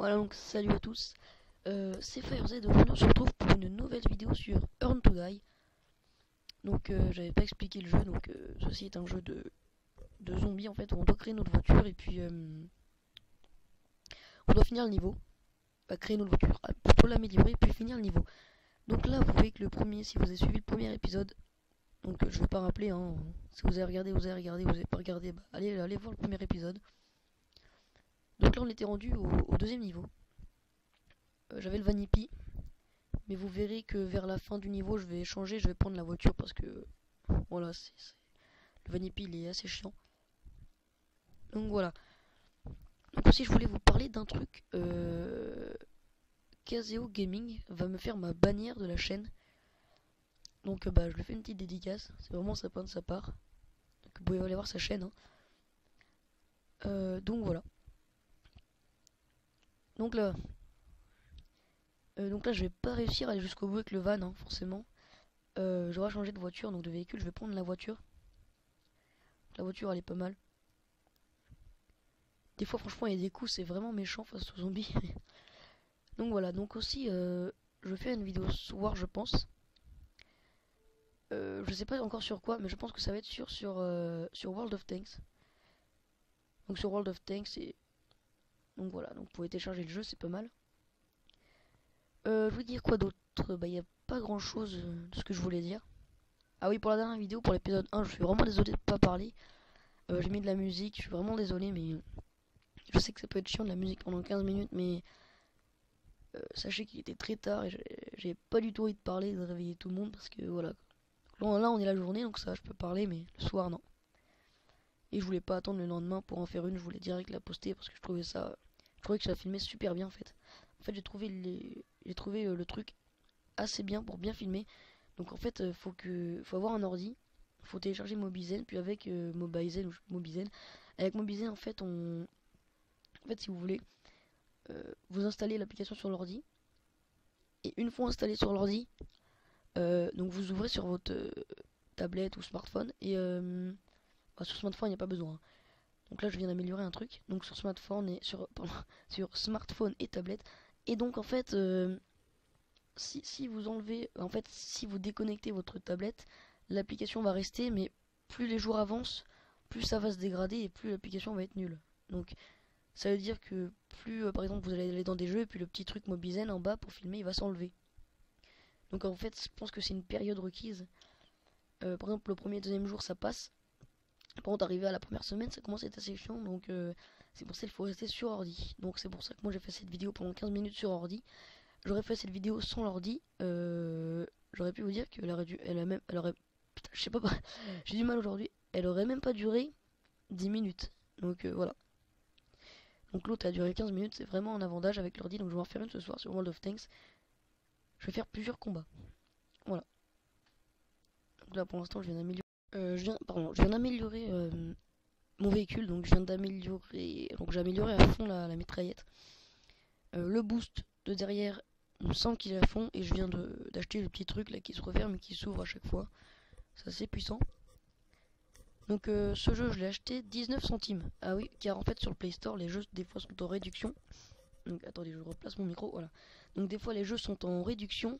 Voilà, donc salut à tous, c'est FireZ, aujourd'hui on se retrouve pour une nouvelle vidéo sur Earn to Die. Donc j'avais pas expliqué le jeu, donc ceci est un jeu de zombies en fait, où on doit créer notre voiture et puis on doit finir le niveau, créer notre voiture, plutôt l'améliorer puis finir le niveau. Donc là vous voyez que le premier, si vous avez suivi le premier épisode, donc je vais pas rappeler, hein, si vous avez regardé, vous avez pas regardé, bah, allez voir le premier épisode. Donc là on était rendu au deuxième niveau. J'avais le Vanipi, mais vous verrez que vers la fin du niveau je vais changer, je vais prendre la voiture parce que voilà, le Vanipi il est assez chiant. Donc voilà. Donc aussi je voulais vous parler d'un truc. Caseo Gaming va me faire ma bannière de la chaîne. Donc bah je lui fais une petite dédicace, c'est vraiment sympa de sa part. Donc, vous pouvez aller voir sa chaîne. Hein. Donc voilà. Donc là, je vais pas réussir à aller jusqu'au bout avec le van, hein, forcément. J'aurai changé de voiture, donc de véhicule, je vais prendre la voiture. La voiture elle est pas mal. Des fois franchement il y a des coups, c'est vraiment méchant face aux zombies. Donc voilà, donc aussi je fais une vidéo ce soir je pense. Je sais pas encore sur quoi, mais je pense que ça va être sur World of Tanks. Donc sur World of Tanks et donc voilà, donc vous pouvez télécharger le jeu, c'est pas mal. Je veux dire quoi d'autre? Bah il y a pas grand chose de ce que je voulais dire. Ah oui, pour la dernière vidéo, pour l'épisode 1, je suis vraiment désolé de pas parler. J'ai mis de la musique, je suis vraiment désolé, mais je sais que ça peut être chiant de la musique pendant 15 minutes, mais sachez qu'il était très tard et j'ai pas du tout envie de parler, de réveiller tout le monde parce que voilà. Là on est la journée donc ça je peux parler, mais le soir non. Et je voulais pas attendre le lendemain pour en faire une, je voulais direct la poster parce que je trouvais que ça filmait super bien en fait. En fait j'ai trouvé le truc assez bien pour bien filmer. Donc en fait faut avoir un ordi, faut télécharger Mobizen, puis avec Mobizen, avec Mobizen en fait si vous voulez vous installez l'application sur l'ordi et une fois installé sur l'ordi, donc vous ouvrez sur votre tablette ou smartphone et sur smartphone il n'y a pas besoin. Hein. Donc là je viens d'améliorer un truc. Donc sur smartphone et sur smartphone et tablette. Et donc en fait si vous enlevez, en fait si vous déconnectez votre tablette, l'application va rester, mais plus les jours avancent, plus ça va se dégrader et plus l'application va être nulle. Donc ça veut dire que plus par exemple vous allez aller dans des jeux et puis le petit truc Mobizen en bas pour filmer il va s'enlever. Donc en fait je pense que c'est une période requise. Par exemple le premier et deuxième jour ça passe. Par contre arrivé à la première semaine ça commence à être assez chiant, donc c'est pour ça qu'il faut rester sur ordi. Donc c'est pour ça que moi j'ai fait cette vidéo pendant 15 minutes sur ordi. J'aurais fait cette vidéo sans l'ordi, j'aurais pu vous dire qu'elle aurait dû, elle aurait, putain, je sais pas, j'ai du mal aujourd'hui, elle aurait même pas duré 10 minutes. Donc voilà. Donc l'autre a duré 15 minutes, c'est vraiment un avantage avec l'ordi, donc je vais en faire une ce soir sur World of Tanks. Je vais faire plusieurs combats. Voilà. Donc là pour l'instant je viens d'améliorer. Je viens d'améliorer mon véhicule, donc j'ai amélioré à fond la mitraillette. Le boost de derrière, il me semble qu'il est à fond et je viens d'acheter le petit truc là qui se referme et qui s'ouvre à chaque fois. C'est assez puissant. Donc ce jeu je l'ai acheté 19 centimes. Ah oui, car en fait sur le Play Store les jeux des fois sont en réduction. Donc attendez, je replace mon micro, voilà. Donc des fois les jeux sont en réduction.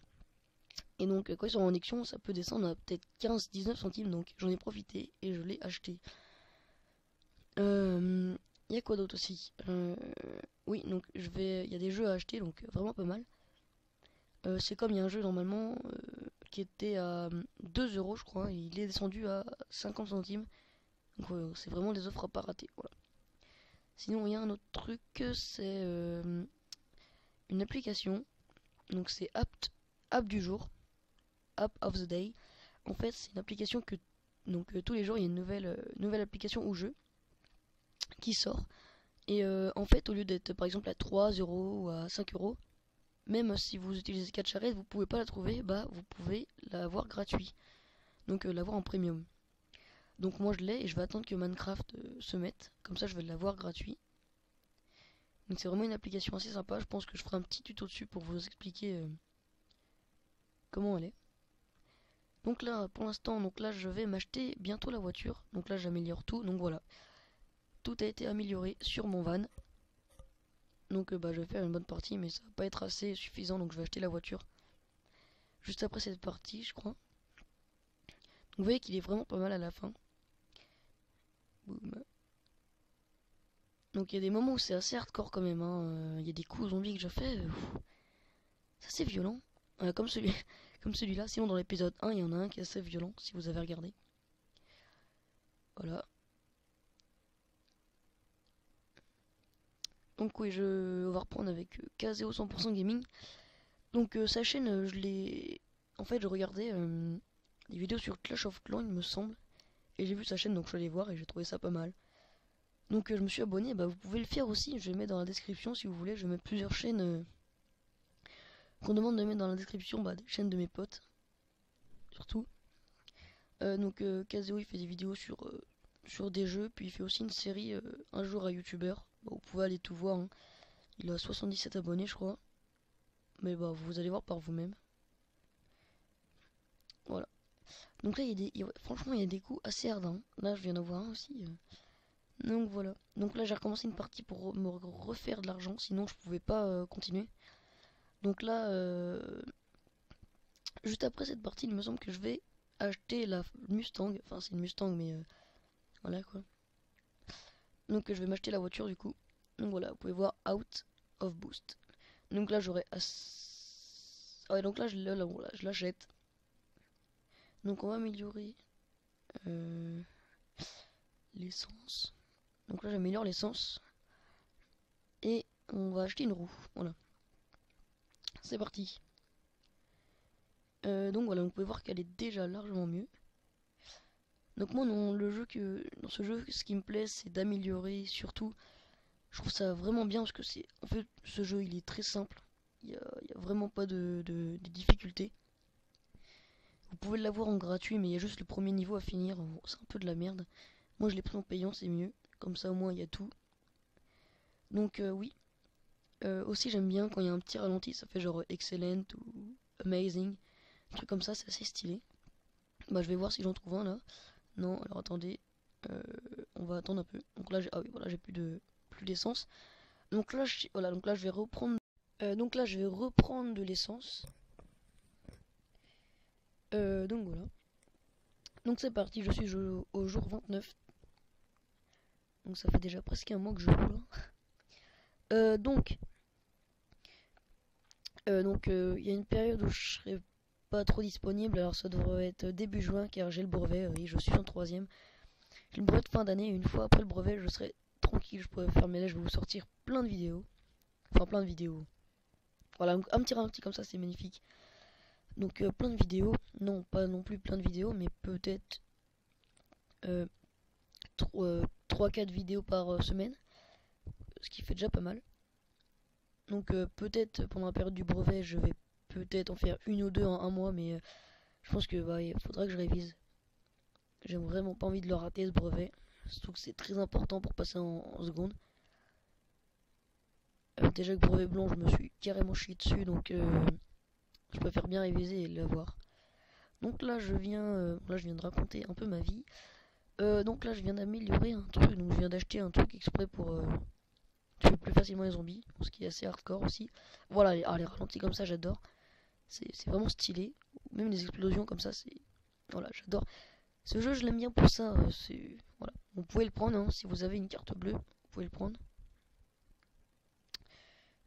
Et donc quand ils sont en réduction ça peut descendre à peut-être 15-19 centimes. Donc j'en ai profité et je l'ai acheté. Il y a quoi d'autre aussi? Oui, donc il y a des jeux à acheter, donc vraiment pas mal. C'est comme il y a un jeu normalement qui était à 2 euros, je crois, et il est descendu à 50 centimes. Donc c'est vraiment des offres à pas rater. Voilà. Sinon, il y a un autre truc, c'est une application. Donc c'est App du jour, App of the Day. En fait, c'est une application que tous les jours il y a une nouvelle application ou jeu qui sort. Et en fait, au lieu d'être par exemple à 3 euros ou à 5 euros, même si vous utilisez 4 charrettes, vous pouvez pas la trouver, bah vous pouvez l'avoir gratuit. Donc l'avoir en premium. Donc moi je l'ai et je vais attendre que Minecraft se mette. Comme ça je vais l'avoir gratuit. Donc c'est vraiment une application assez sympa. Je pense que je ferai un petit tuto dessus pour vous expliquer comment elle est. Donc là pour l'instant, je vais m'acheter bientôt la voiture. Donc là j'améliore tout. Donc voilà. Tout a été amélioré sur mon van. Donc bah, je vais faire une bonne partie, mais ça va pas être assez suffisant, donc je vais acheter la voiture juste après cette partie, je crois. Donc vous voyez qu'il est vraiment pas mal à la fin. Boum. Donc il y a des moments où c'est assez hardcore quand même, hein. Il y a des coups zombies que je fais, c'est assez violent. Comme celui comme celui-là. Sinon dans l'épisode 1, il y en a un qui est assez violent, si vous avez regardé. Voilà. Donc oui, on va reprendre avec Kazeo 100% Gaming. Donc sa chaîne, je l'ai... En fait, je regardais des vidéos sur Clash of Clans, il me semble. Et j'ai vu sa chaîne, donc je suis allé voir et j'ai trouvé ça pas mal. Donc je me suis abonné, bah, vous pouvez le faire aussi. Je vais mettre dans la description si vous voulez. Je vais mettre plusieurs chaînes qu'on demande de mettre dans la description, bah, des chaînes de mes potes. Surtout. Donc Kazeo, il fait des vidéos sur des jeux. Puis il fait aussi une série Un jour à youtubeur. Bah, vous pouvez aller tout voir, hein. Il a 77 abonnés, je crois. Mais bah, vous allez voir par vous-même. Voilà. Donc là, franchement, il y a des coups assez ardents. Là, je viens d'en voir un aussi. Donc voilà. Donc là, j'ai recommencé une partie pour me refaire de l'argent. Sinon, je pouvais pas continuer. Donc là, juste après cette partie, il me semble que je vais acheter la Mustang. Enfin, c'est une Mustang, mais voilà quoi. Donc je vais m'acheter la voiture du coup. Donc voilà, vous pouvez voir Out of Boost. Donc là, j'aurai ah ouais, donc là, voilà, je l'achète. Donc on va améliorer l'essence. Donc là, j'améliore l'essence. Et on va acheter une roue. Voilà. C'est parti. Donc voilà, vous pouvez voir qu'elle est déjà largement mieux. Donc moi, dans ce jeu, ce qui me plaît, c'est d'améliorer. Surtout, je trouve ça vraiment bien parce que en fait, ce jeu, il est très simple. Il y a vraiment pas de difficultés. Vous pouvez l'avoir en gratuit, mais il y a juste le premier niveau à finir. C'est un peu de la merde. Moi, je l'ai pris en payant, c'est mieux. Comme ça, au moins, il y a tout. Donc oui. Aussi, j'aime bien quand il y a un petit ralenti, ça fait genre excellent ou amazing. Un truc comme ça, c'est assez stylé. Bah, je vais voir si j'en trouve un là. Non, alors attendez. On va attendre un peu. Donc là, ah oui, voilà, j'ai plus d'essence. Donc là, voilà, donc là, je vais reprendre. Donc là, je vais reprendre de l'essence. Donc voilà. Donc c'est parti, je suis au jour 29. Donc ça fait déjà presque un mois que je joue là. Donc il y a une période où je serai pas trop disponible, alors ça devrait être début juin car j'ai le brevet, oui, je suis en troisième. J'ai le brevet de fin d'année et une fois après le brevet je serai tranquille, je pourrai faire mes là, je vais vous sortir plein de vidéos. Enfin plein de vidéos. Voilà, un petit ralenti comme ça c'est magnifique. Donc plein de vidéos, non pas non plus plein de vidéos, mais peut-être 3-4 vidéos par semaine, ce qui fait déjà pas mal. Donc peut-être pendant la période du brevet je vais peut-être en faire une ou deux en un mois, mais je pense que bah, il faudra que je révise. J'ai vraiment pas envie de le rater ce brevet, surtout que c'est très important pour passer en seconde. Déjà que brevet blanc je me suis carrément chié dessus, donc je préfère bien réviser et l'avoir. Donc là je viens de raconter un peu ma vie. Donc là je viens d'améliorer un truc, donc je viens d'acheter un truc exprès pour tuer plus facilement les zombies, ce qui est assez hardcore aussi. Voilà, les ralentis comme ça j'adore. C'est vraiment stylé. Même les explosions comme ça, c'est... Voilà, j'adore. Ce jeu, je l'aime bien pour ça. Voilà. Vous pouvez le prendre, hein, si vous avez une carte bleue. Vous pouvez le prendre.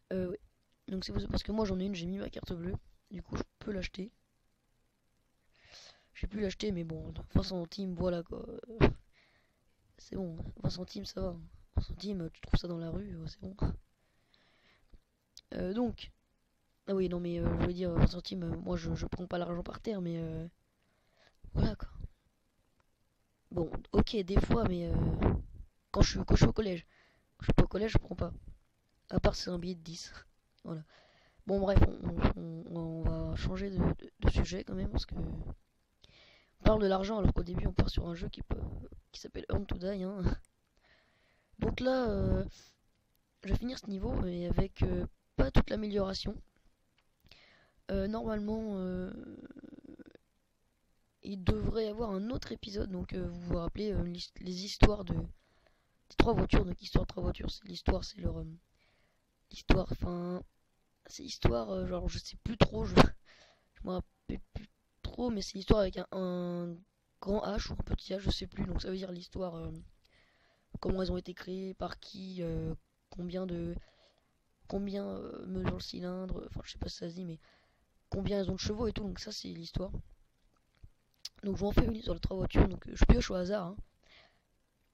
Ouais. Donc c'est parce que moi j'en ai une, j'ai mis ma carte bleue. Du coup, je peux l'acheter. J'ai pu l'acheter, mais bon, 20 centimes, voilà quoi. C'est bon, 20 centimes, ça va. 20 centimes, tu trouves ça dans la rue, c'est bon. Donc... Ah oui, non, mais je veux dire, 20 centimes, moi je prends pas l'argent par terre, mais... Voilà quoi. Bon, ok, des fois, mais quand je suis au collège. Quand je suis pas au collège, je prends pas. À part c'est un billet de 10. Voilà. Bon, bref, on va changer de sujet quand même, parce que... On parle de l'argent alors qu'au début on part sur un jeu qui s'appelle Earn to Die, hein. Donc là, je vais finir ce niveau, mais avec pas toute l'amélioration. Normalement, il devrait y avoir un autre épisode, donc vous vous rappelez les histoires des trois voitures, donc histoire de trois voitures, l'histoire c'est L'histoire, enfin, c'est l'histoire, genre je sais plus trop, je me rappelle plus trop, mais c'est l'histoire avec un grand H ou un petit H, je sais plus. Donc ça veut dire l'histoire, comment elles ont été créées, par qui, combien de, combien mesure le cylindre, enfin je sais pas si ça se dit, mais combien elles ont de chevaux et tout. Donc ça c'est l'histoire. Donc je vais en faire une sur les 3 voitures, donc je pioche au hasard,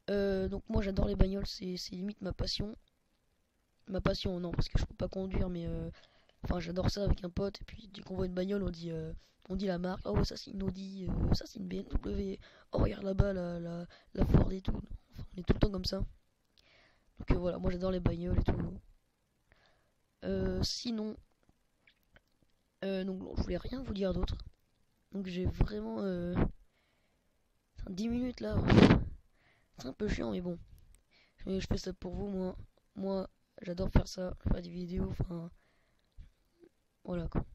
hein. Donc moi j'adore les bagnoles, c'est limite ma passion. Ma passion non, parce que je peux pas conduire, mais enfin j'adore ça avec un pote. Et puis dès qu'on voit une bagnole on dit la marque. Oh ouais, ça c'est une Audi, ça c'est une BMW. Oh regarde là-bas la Ford et tout. Enfin, on est tout le temps comme ça. Donc voilà, moi j'adore les bagnoles et tout. Sinon, donc bon, je voulais rien vous dire d'autre. Donc j'ai vraiment 10 minutes là. C'est un peu chiant, mais bon. Je fais ça pour vous, moi j'adore faire ça, faire des vidéos, enfin voilà quoi.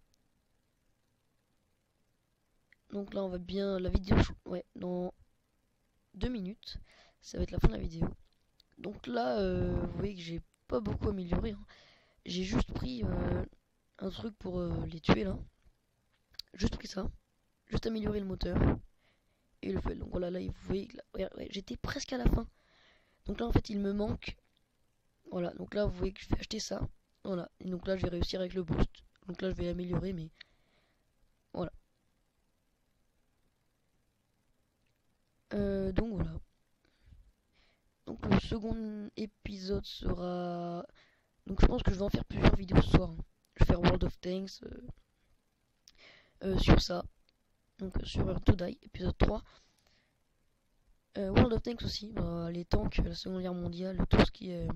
Donc là on va bien la vidéo, ouais, dans 2 minutes, ça va être la fin de la vidéo. Donc là, vous voyez que j'ai pas beaucoup amélioré, hein. J'ai juste pris un truc pour les tuer là, juste pris ça, juste améliorer le moteur et le fuel. Donc voilà, là vous voyez que là, ouais, j'étais presque à la fin. Donc là en fait il me manque, voilà, donc là vous voyez que je vais acheter ça, voilà, et donc là je vais réussir avec le boost. Donc là je vais améliorer, mais voilà. Donc voilà. Donc le second épisode sera... Donc je pense que je vais en faire plusieurs vidéos ce soir, hein. Je vais faire World of Tanks sur ça. Donc sur Earth to Die, épisode 3. World of Tanks aussi, bah, les tanks, la seconde guerre mondiale, tout ce qui est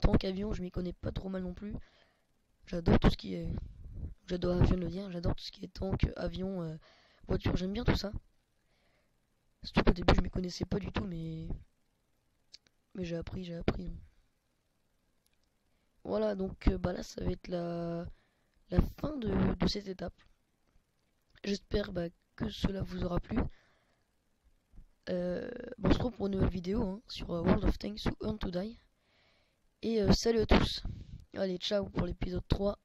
tank, avion, je m'y connais pas trop mal non plus. J'adore tout ce qui est... J'adore, je viens de le dire, j'adore tout ce qui est tank, avion, voiture, j'aime bien tout ça. Surtout qu'au début je m'y connaissais pas du tout, mais j'ai appris. Voilà, donc bah là ça va être la fin de cette étape. J'espère bah, que cela vous aura plu. Bon, on se retrouve pour une nouvelle vidéo, hein, sur World of Tanks ou Earth to Die. Et salut à tous. Allez, ciao pour l'épisode 3.